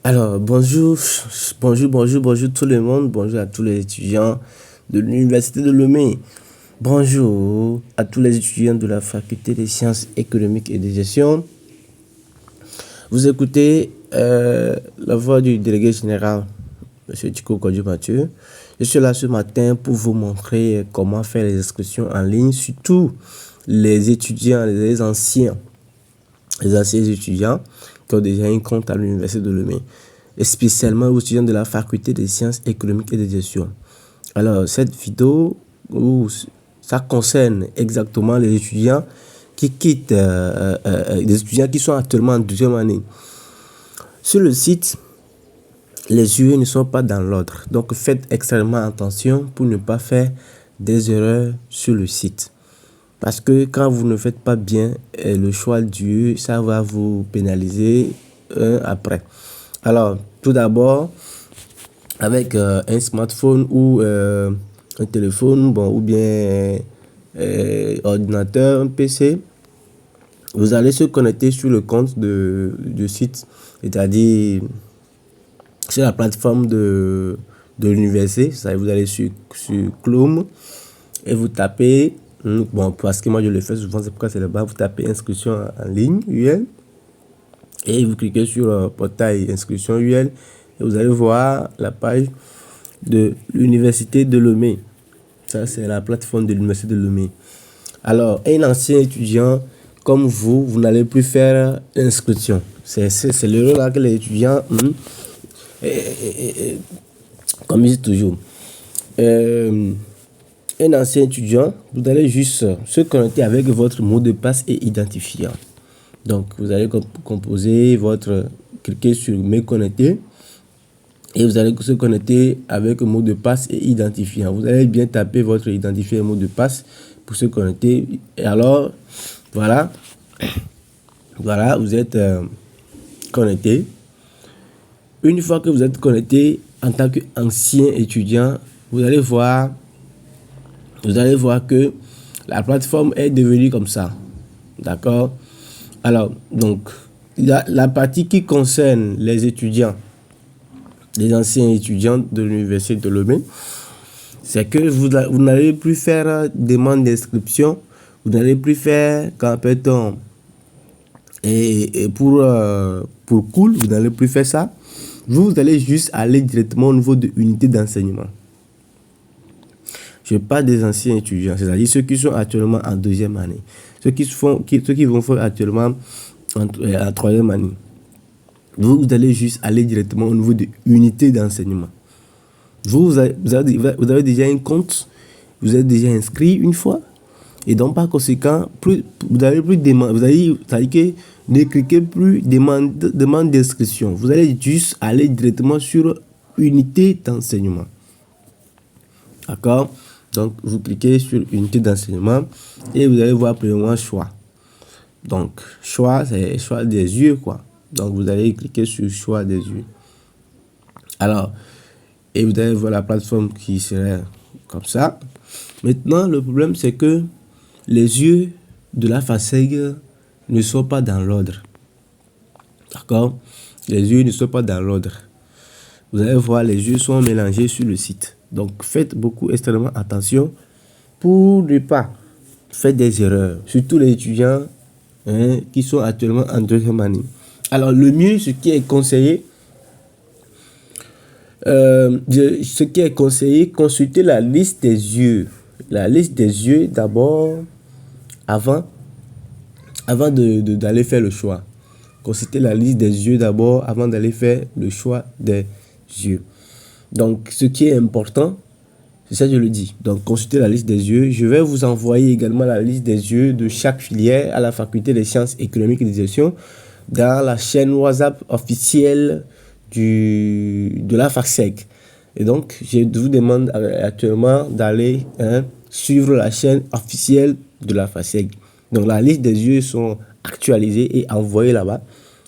Alors, bonjour tout le monde, bonjour à tous les étudiants de l'Université de Lomé. Bonjour à tous les étudiants de la Faculté des sciences économiques et de gestion. Vous écoutez la voix du délégué général, M. Tiko Kodjo Mathieu. Je suis là ce matin pour vous montrer comment faire les inscriptions en ligne, surtout les étudiants, les anciens étudiants qui ont déjà un compte à l'Université de Lomé, et spécialement aux étudiants de la Faculté des sciences économiques et de gestion. Alors, cette vidéo, ça concerne exactement les étudiants qui quittent, les étudiants qui sont actuellement en deuxième année. Sur le site, les UE ne sont pas dans l'ordre. Donc, faites extrêmement attention pour ne pas faire des erreurs sur le site. Parce que quand vous ne faites pas bien le choix du UE, ça va vous pénaliser après. Alors, tout d'abord, avec un smartphone ou un téléphone, ou bien ordinateur, un PC, vous allez se connecter sur le compte du site, c'est-à-dire sur la plateforme de l'université. Vous allez sur Chrome et vous tapez, parce que moi je le fais souvent, c'est pourquoi c'est là-bas, vous tapez inscription en ligne, UL, et vous cliquez sur portail inscription UL, et vous allez voir la page de l'Université de Lomé. Ça, c'est la plateforme de l'Université de Lomé. Alors, un ancien étudiant comme vous n'allez plus faire inscription. C'est l'erreur là que les étudiants, comme ils disent toujours. Un ancien étudiant, vous allez juste se connecter avec votre mot de passe et identifiant. Donc, vous allez composer cliquer sur me connecter et vous allez se connecter avec le mot de passe et identifiant. Vous allez bien taper votre identifiant et mot de passe pour se connecter. Et alors, voilà, vous êtes connecté. Une fois que vous êtes connecté en tant qu'ancien étudiant, vous allez voir que la plateforme est devenue comme ça. D'accord? Alors, donc, la partie qui concerne les étudiants, les anciens étudiants de l'Université de Lomé, c'est que vous n'allez plus faire demande d'inscription, vous n'allez plus faire, et pour cool, vous n'allez plus faire ça. Vous allez juste aller directement au niveau de l'unité d'enseignement. Je parle des anciens étudiants, c'est-à-dire ceux qui sont actuellement en deuxième année, ceux qui vont faire actuellement en troisième année. Vous allez juste aller directement au niveau de l'unité d'enseignement. Vous avez déjà un compte, vous êtes déjà inscrit une fois, et donc par conséquent, vous n'allez plus demander, c'est-à-dire que ne cliquez plus demande d'inscription. Vous allez juste aller directement sur unité d'enseignement. D'accord? Donc, vous cliquez sur unité d'enseignement et vous allez voir premièrement choix. Donc, choix, c'est choix des yeux, quoi. Donc, vous allez cliquer sur choix des yeux. Alors, et vous allez voir la plateforme qui serait comme ça. Maintenant, le problème, c'est que les yeux de la FASEG ne sont pas dans l'ordre. D'accord? Les yeux ne sont pas dans l'ordre. Vous allez voir, les yeux sont mélangés sur le site. Donc, faites extrêmement attention pour ne pas faire des erreurs. Surtout les étudiants qui sont actuellement en deuxième année. Alors, le mieux, ce qui est conseillé, consultez la liste des yeux. La liste des yeux d'abord, avant d'aller faire le choix. Consultez la liste des yeux d'abord avant d'aller faire le choix des yeux. Donc, ce qui est important, c'est ça que je le dis. Donc, consultez la liste des yeux. Je vais vous envoyer également la liste des yeux de chaque filière à la Faculté des sciences économiques et de gestion dans la chaîne WhatsApp officielle de la FASEG. Et donc, je vous demande actuellement d'aller suivre la chaîne officielle de la FASEG. Donc, la liste des yeux sont actualisées et envoyées là-bas.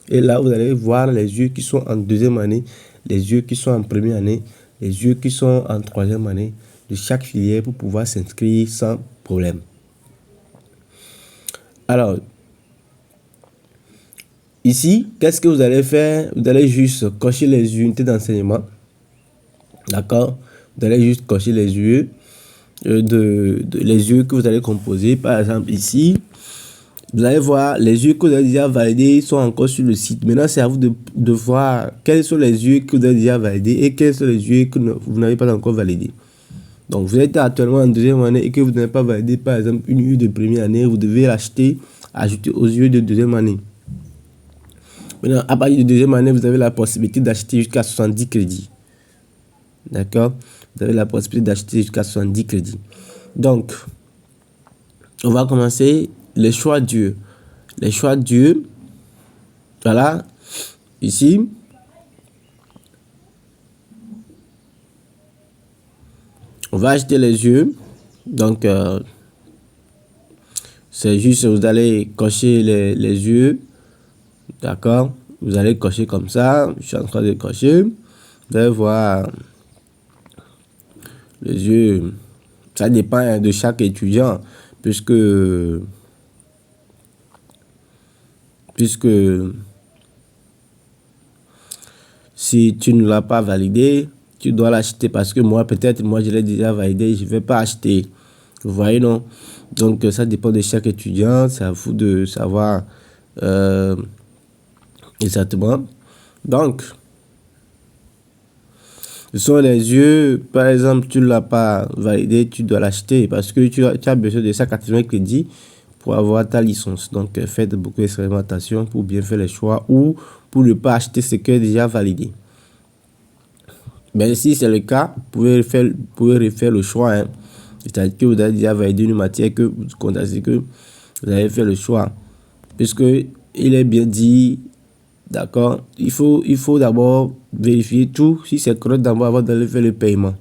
Et là, vous allez voir les yeux qui sont en deuxième année, les yeux qui sont en première année, les yeux qui sont en troisième année de chaque filière pour pouvoir s'inscrire sans problème. Alors, ici, qu'est-ce que vous allez faire? Vous allez juste cocher les unités d'enseignement. D'accord? Vous allez juste cocher les yeux, les yeux que vous allez composer. Par exemple, ici, vous allez voir les yeux que vous avez déjà validés sont encore sur le site. Maintenant, c'est à vous de voir quels sont les yeux que vous avez déjà validés et quels sont les yeux que vous n'avez pas encore validés. Donc, vous êtes actuellement en deuxième année et que vous n'avez pas validé, par exemple, une UE de première année, vous devez l'acheter, ajouter aux yeux de deuxième année. Maintenant, à partir de deuxième année, vous avez la possibilité d'acheter jusqu'à 70 crédits. D'accord? Vous avez la possibilité d'acheter jusqu'à 70 crédits. Donc, on va commencer les choix d'yeux. Les choix d'yeux, voilà, ici. On va acheter les yeux. Donc, c'est juste, vous allez cocher les yeux. D'accord? Vous allez cocher comme ça. Je suis en train de cocher. Vous allez voir les yeux. Ça dépend de chaque étudiant. Puisque si tu ne l'as pas validé, tu dois l'acheter parce que moi, peut-être, moi, je l'ai déjà validé, je ne vais pas acheter. Vous voyez, non? Donc, ça dépend de chaque étudiant. C'est à vous de savoir exactement. Donc, ce sont les yeux. Par exemple, tu ne l'as pas validé, tu dois l'acheter parce que tu as besoin de 180 crédits pour avoir ta licence. Donc, faites beaucoup d'expérimentation pour bien faire les choix ou pour ne pas acheter ce qui est déjà validé. Mais si c'est le cas, vous pouvez refaire le choix. Hein. C'est-à-dire que vous avez déjà validé une matière que vous constatez que vous avez fait le choix. Puisque il est bien dit, d'accord, il faut d'abord vérifier tout, si c'est correct d'abord avant d'aller faire le paiement.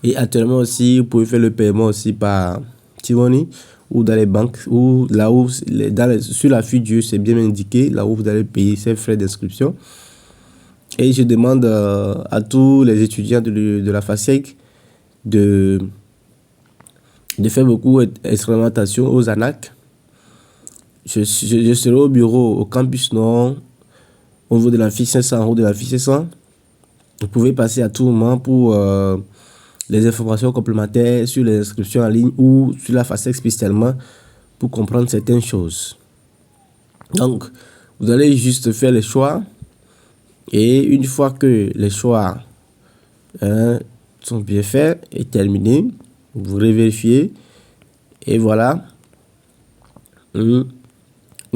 Et actuellement aussi, vous pouvez faire le paiement aussi par T-Money ou dans les banques, ou là où, sur la fiche du c'est bien indiqué, là où vous allez payer ces frais d'inscription. Et je demande à tous les étudiants de la FASEG de faire beaucoup d'expérimentation aux ANAC. Je serai au bureau au campus Nord, au niveau de la fiche 500, en haut de la fiche 500. Vous pouvez passer à tout moment pour les informations complémentaires sur les inscriptions en ligne ou sur la FASEG spécialement pour comprendre certaines choses. Donc, vous allez juste faire les choix. Et une fois que les choix sont bien faits et terminés, vous revérifiez. Et voilà. Une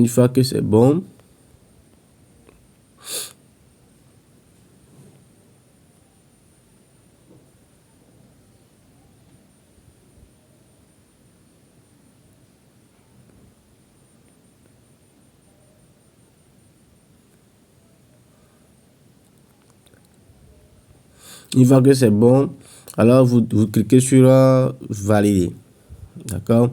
fois que c'est bon, alors vous cliquez sur valider. D'accord?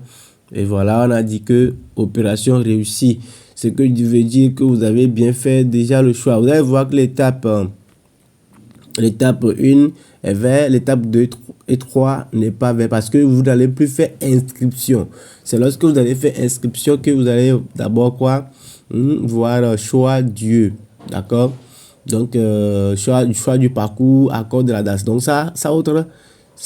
Et voilà, on a dit que opération réussie. Ce que je veux dire que vous avez bien fait déjà le choix. Vous allez voir que l'étape 1 est vert, l'étape 2 et 3 n'est pas vert parce que vous n'allez plus faire inscription. C'est lorsque vous allez faire inscription que vous allez d'abord voir choix Dieu. D'accord? Donc, choix du parcours, accord de la date. Donc, ça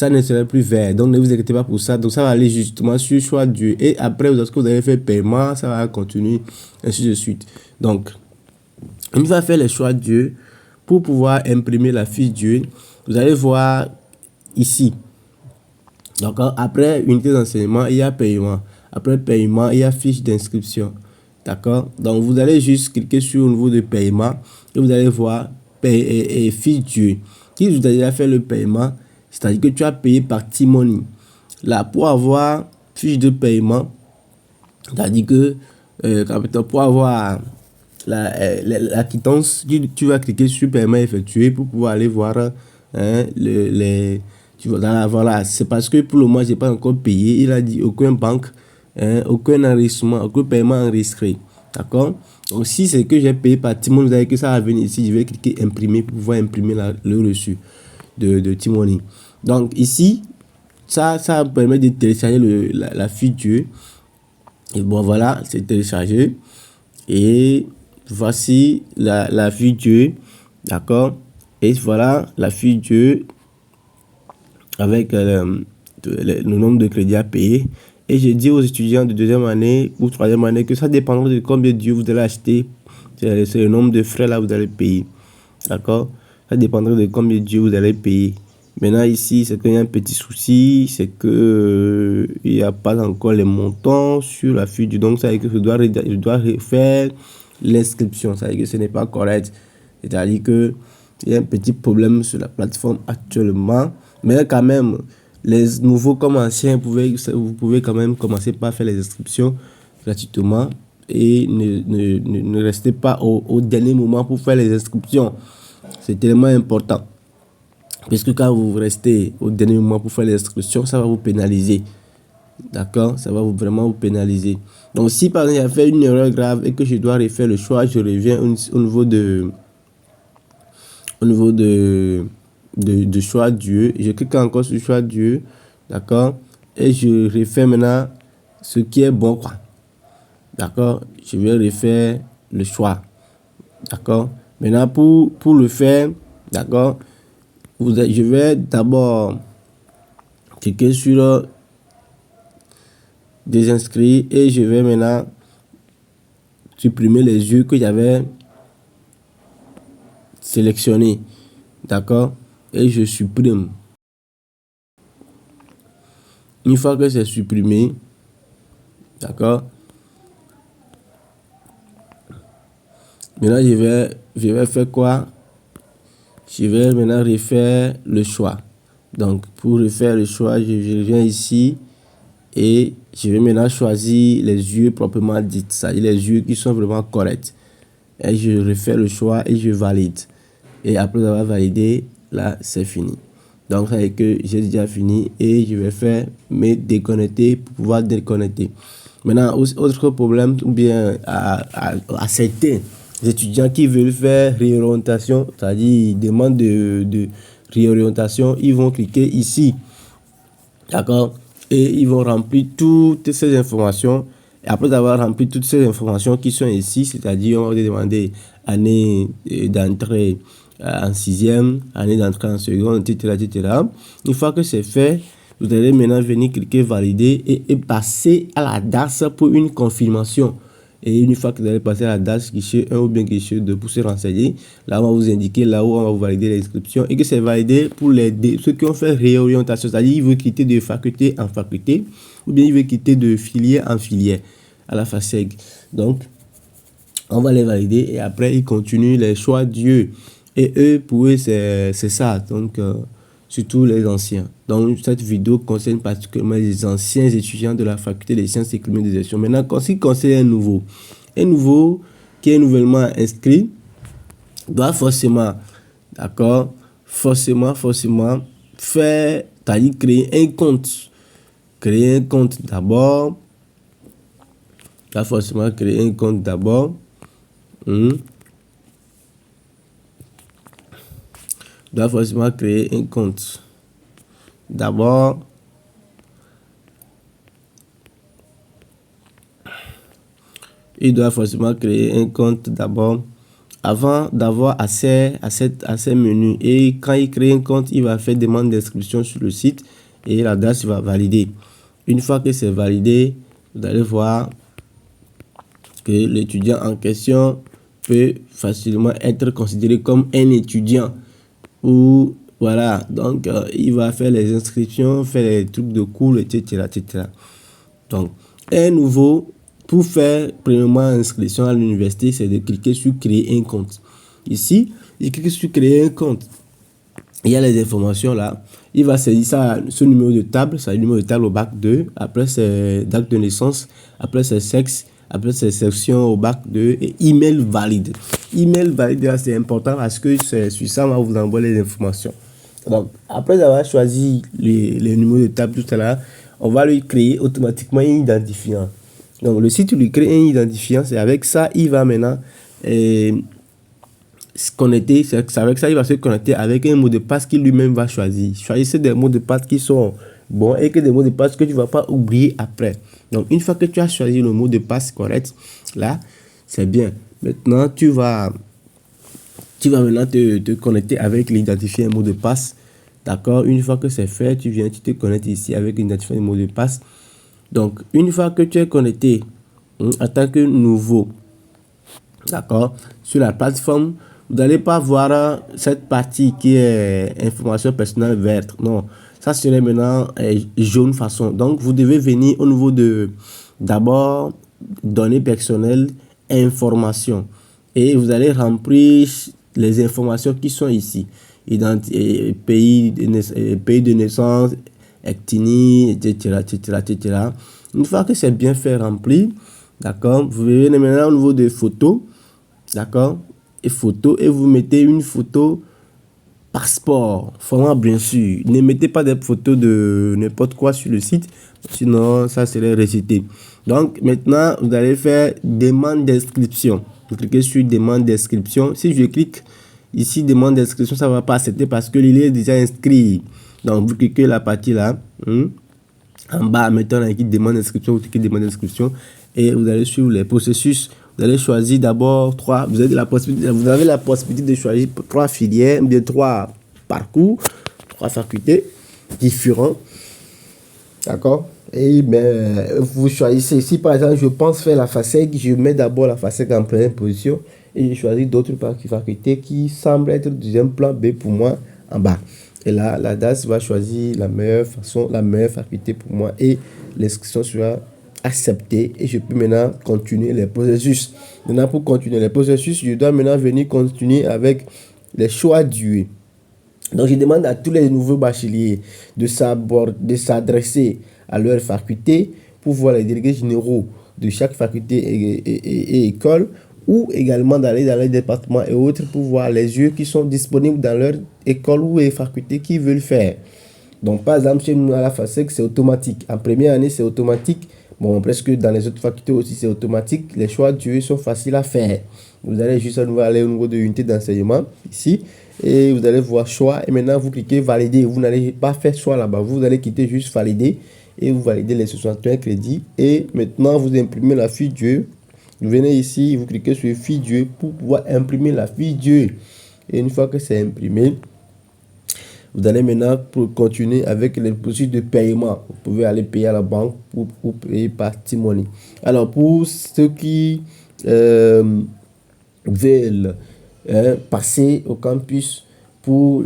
ne serait plus vert. Donc, ne vous inquiétez pas pour ça. Donc, ça va aller justement sur choix Dieu. Et après, lorsque vous allez faire paiement, ça va continuer, ainsi de suite. Donc, on va faire les choix Dieu. Pour pouvoir imprimer la fiche Dieu, vous allez voir ici. Donc, après unité d'enseignement, il y a paiement. Après paiement, il y a fiche d'inscription. D'accord? Donc, vous allez juste cliquer sur le niveau de paiement et vous allez voir fiche Dieu. Si vous avez déjà fait le paiement, c'est-à-dire que tu as payé par T-Money. Là, pour avoir fiche de paiement, c'est-à-dire que pour avoir la quittance, tu vas cliquer sur paiement effectué pour pouvoir aller voir voilà, c'est parce que pour le moment, je n'ai pas encore payé. Il a dit aucun banque, aucun enregistrement, aucun paiement enregistré. D'accord? Donc, si c'est que j'ai payé par T-Money, vous savez que ça va venir ici. Je vais cliquer imprimer pour pouvoir imprimer le reçu de T-Money. Donc, ici, ça permet de télécharger la fiche Dieu. Et bon, voilà, c'est téléchargé. Et voici la vue Dieu, d'accord? Et voilà la vue Dieu avec le nombre de crédits à payer. Et je dis aux étudiants de deuxième année ou troisième année que ça dépendra de combien de dieux vous allez acheter. C'est le nombre de frais là que vous allez payer. D'accord? Ça dépendra de combien de dieux vous allez payer. Maintenant ici, c'est qu'il y a un petit souci, c'est que il n'y a pas encore les montants sur la fiche. Donc ça veut dire que je dois refaire l'inscription. Ça veut dire que ce n'est pas correct. C'est-à-dire que il y a un petit problème sur la plateforme actuellement. Mais quand même, les nouveaux comme anciens, vous pouvez quand même commencer par faire les inscriptions gratuitement. Et ne restez pas au dernier moment pour faire les inscriptions. C'est tellement important. Puisque quand vous restez au dernier moment pour faire les inscriptions, ça va vous pénaliser. D'accord? Ça va vraiment vous pénaliser. Donc, si par exemple, il a fait une erreur grave et que je dois refaire le choix, je reviens au niveau de choix Dieu. Je clique encore sur choix Dieu. D'accord? Et je refais maintenant ce qui est bon, quoi. D'accord? Je vais refaire le choix. D'accord? Maintenant, pour le faire, d'accord? Je vais d'abord cliquer sur désinscrire et je vais maintenant supprimer les yeux que j'avais sélectionnés. D'accord? Et je supprime. Une fois que c'est supprimé, d'accord? Maintenant, je vais faire quoi? Je vais maintenant refaire le choix. Donc, pour refaire le choix, je viens ici et je vais maintenant choisir les yeux proprement dits, c'est-à-dire les yeux qui sont vraiment corrects. Et je refais le choix et je valide. Et après avoir validé, là, c'est fini. Donc, ça veut dire que j'ai déjà fini et je vais faire me déconnecter pour pouvoir déconnecter. Maintenant, autre problème, ou bien à certains étudiants qui veulent faire réorientation, c'est-à-dire demande de réorientation, ils vont cliquer ici. D'accord? Et ils vont remplir toutes ces informations. Et après avoir rempli toutes ces informations qui sont ici, c'est-à-dire on va demander année d'entrée en sixième, année d'entrée en seconde, etc., etc. Une fois que c'est fait, vous allez maintenant venir cliquer valider et passer à la DAS pour une confirmation. Et une fois que vous allez passer à la DAS guichet 1 ou bien guichet 2 pour se renseigner, là on va vous indiquer là où on va vous valider l'inscription et que c'est validé pour ceux qui ont fait réorientation, c'est-à-dire ils veulent quitter de faculté en faculté ou bien ils veulent quitter de filière en filière à la FASEG. Donc on va les valider et après ils continuent les choix Dieu. Et eux, pour eux, c'est ça. Donc, surtout les anciens. Donc, cette vidéo concerne particulièrement les anciens étudiants de la faculté des sciences économiques de gestion. Maintenant, en ce qui concerne un nouveau qui est nouvellement inscrit, doit forcément, d'accord, forcément, faire, c'est-à-dire créer un compte. Créer un compte d'abord. Doit forcément créer un compte d'abord. Doit forcément créer un compte. D'abord, il doit forcément créer un compte d'abord avant d'avoir accès à ces menus. Et quand il crée un compte, il va faire demande d'inscription sur le site et la DAS va valider. Une fois que c'est validé, vous allez voir que l'étudiant en question peut facilement être considéré comme un étudiant. Ou voilà, donc il va faire les inscriptions, faire les trucs de cours, etc., etc. Donc, un nouveau, pour faire premièrement inscription à l'université, c'est de cliquer sur créer un compte. Ici, il clique sur créer un compte. Il y a les informations là. Il va saisir ça, ce numéro de table, c'est le numéro de table au bac 2. Après, c'est date de naissance. Après, c'est sexe. Après, c'est section au bac 2 et email valide. Email valide, c'est important parce que c'est sur ça, on va vous envoyer les informations. Donc, après avoir choisi les numéros de table, tout ça là, on va lui créer automatiquement un identifiant. Donc, le site lui crée un identifiant, c'est avec ça, il va maintenant se connecter. C'est avec ça, il va se connecter avec un mot de passe qu'il lui-même va choisir. Choisissez des mots de passe qui sont bons et que des mots de passe que tu ne vas pas oublier après. Donc, une fois que tu as choisi le mot de passe correct, là, c'est bien. Maintenant, tu vas maintenant te connecter avec l'identifiant et mot de passe. D'accord? Une fois que c'est fait, tu te connectes ici avec l'identifiant et mot de passe. Donc, une fois que tu es connecté en tant que nouveau, d'accord, sur la plateforme, vous n'allez pas voir cette partie qui est information personnelle verte. Non, ça serait maintenant jaune façon. Donc, vous devez venir au niveau de d'abord données personnelles, informations. Et vous allez remplir les informations qui sont ici. Pays de naissance, ethnie, etc., etc., etc. Une fois que c'est bien fait rempli, d'accord, vous venez maintenant au niveau de photos, d'accord, et photos, et vous mettez une photo passeport, format bien sûr. Ne mettez pas des photos de n'importe quoi sur le site, sinon ça serait rejeté. Donc maintenant, vous allez faire demande d'inscription. Vous cliquez sur demande d'inscription. Si je clique ici demande d'inscription, ça ne va pas accepter parce que il est déjà inscrit. Donc vous cliquez la partie là, en bas, mettons la demande d'inscription, vous cliquez demande d'inscription et vous allez suivre les processus. Vous allez choisir d'abord vous avez la possibilité de choisir 3 filières, bien 3 parcours, 3 facultés différents. D'accord? Et vous choisissez. Si par exemple je pense faire la FASEG, je mets d'abord la FASEG en première position et je choisis d'autres facultés qui semblent être deuxième plan B pour moi en bas. Et là, la DAS va choisir la meilleure faculté pour moi et l'inscription sera acceptée et je peux maintenant continuer les processus. Maintenant, pour continuer les processus, je dois maintenant venir continuer avec les choix d'UE. Donc, je demande à tous les nouveaux bacheliers de s'adresser à leur faculté pour voir les délégués généraux de chaque faculté et école, ou également d'aller dans les départements et autres pour voir les yeux qui sont disponibles dans leur école ou les facultés qu'ils veulent faire. Donc, par exemple, chez nous à la FASEG, c'est automatique. En première année, c'est automatique. Bon, presque dans les autres facultés aussi, c'est automatique. Les choix d'UE sont faciles à faire. Vous allez juste aller au niveau de l'unité d'enseignement, ici, et vous allez voir choix. Et maintenant, vous cliquez valider. Vous n'allez pas faire choix là-bas. Vous allez quitter juste valider. Et vous validez les 61 crédits. Et maintenant, vous imprimez la fiche d'UE. Vous venez ici, vous cliquez sur fiche d'UE pour pouvoir imprimer la fiche d'UE. Et une fois que c'est imprimé, vous allez maintenant continuer avec les procédures de paiement. Vous pouvez aller payer à la banque ou payer par T-Money. Alors, pour ceux qui veulent passer au campus pour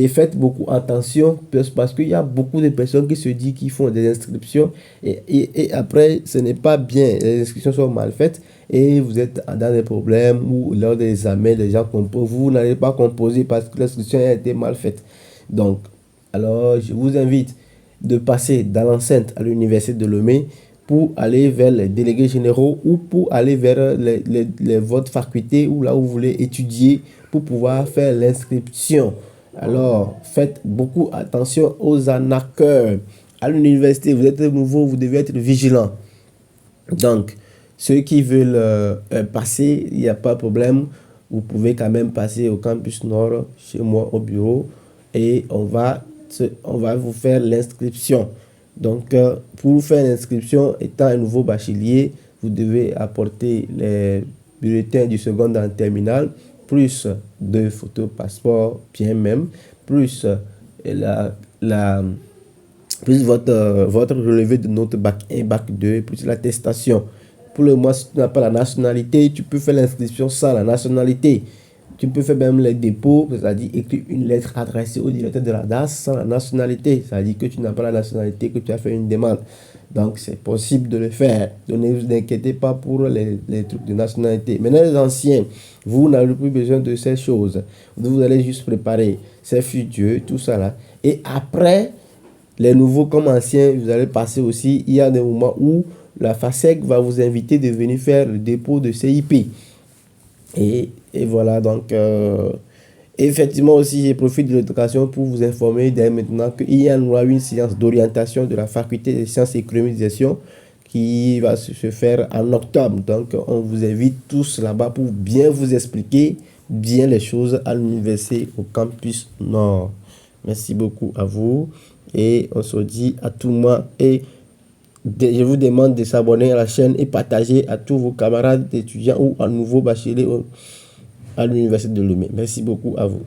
faites beaucoup attention parce qu'il y a beaucoup de personnes qui se disent qu'ils font des inscriptions et après ce n'est pas bien, les inscriptions sont mal faites et vous êtes dans des problèmes ou lors des examens les gens composent, vous n'allez pas composer parce que l'inscription a été mal faite. Donc alors je vous invite de passer dans l'enceinte à l'université de Lomé pour aller vers les délégués généraux ou pour aller vers votre faculté ou là où vous voulez étudier pour pouvoir faire l'inscription. Alors, faites beaucoup attention aux arnaqueurs. À l'université, vous êtes nouveau, vous devez être vigilant. Donc, ceux qui veulent passer, il n'y a pas de problème. Vous pouvez quand même passer au campus Nord, chez moi au bureau, et on va vous faire l'inscription. Donc, pour faire l'inscription, étant un nouveau bachelier, vous devez apporter les bulletins du secondaire en terminale, plus 2 photos passeport, bien même, plus plus votre relevé de notes bac 1, bac 2, plus l'attestation. Pour le mois, si tu n'as pas la nationalité, tu peux faire l'inscription sans la nationalité. Tu peux faire même les dépôts, c'est-à-dire écrire une lettre adressée au directeur de la DAS sans la nationalité. C'est-à-dire que tu n'as pas la nationalité, que tu as fait une demande. Donc, c'est possible de le faire. Donc, ne vous inquiétez pas pour les trucs de nationalité. Maintenant, les anciens, vous n'avez plus besoin de ces choses. Vous allez juste préparer ces fichiers, tout ça là. Et après, les nouveaux comme anciens, vous allez passer aussi. Il y a des moments où la FASEG va vous inviter de venir faire le dépôt de CIP. Et voilà, donc, effectivement aussi, j'ai profité de l'éducation pour vous informer dès maintenant qu'il y aura une séance d'orientation de la faculté des sciences et économiques qui va se faire en octobre. Donc, on vous invite tous là-bas pour bien vous expliquer bien les choses à l'université au campus Nord. Merci beaucoup à vous et on se dit à tout moment et Je vous demande de s'abonner à la chaîne et partager à tous vos camarades étudiants ou à nouveaux bacheliers à l'Université de Lomé. Merci beaucoup à vous.